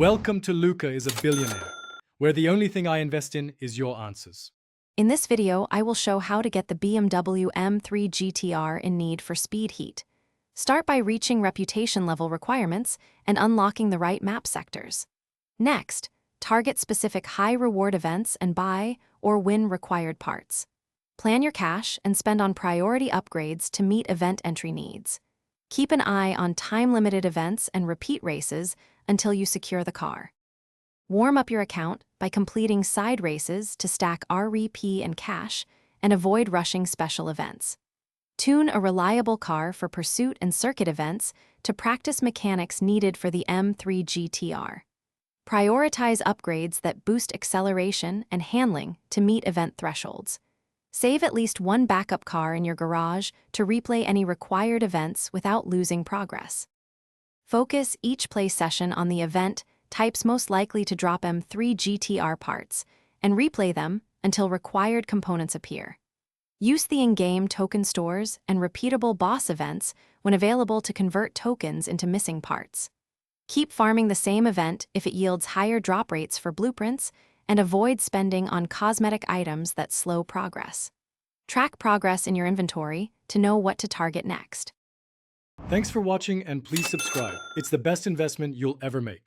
Welcome to Luca is a Billionaire, where the only thing I invest in is your answers. In this video, I will show how to get the BMW M3 GTR in need for speed heat. Start by reaching reputation level requirements and unlocking the right map sectors. Next, target specific high-reward events and buy or win required parts. Plan your cash and spend on priority upgrades to meet event entry needs. Keep an eye on time-limited events and repeat races until you secure the car. Warm up your account by completing side races to stack REP and cash and avoid rushing special events. Tune a reliable car for pursuit and circuit events to practice mechanics needed for the M3 GTR. Prioritize upgrades that boost acceleration and handling to meet event thresholds. Save at least one backup car in your garage to replay any required events without losing progress. Focus each play session on the event types most likely to drop M3 GTR parts, and replay them until required components appear. Use the in-game token stores and repeatable boss events when available to convert tokens into missing parts. Keep farming the same event if it yields higher drop rates for blueprints, and avoid spending on cosmetic items that slow progress. Track progress in your inventory to know what to target next. Thanks for watching and please subscribe. It's the best investment you'll ever make.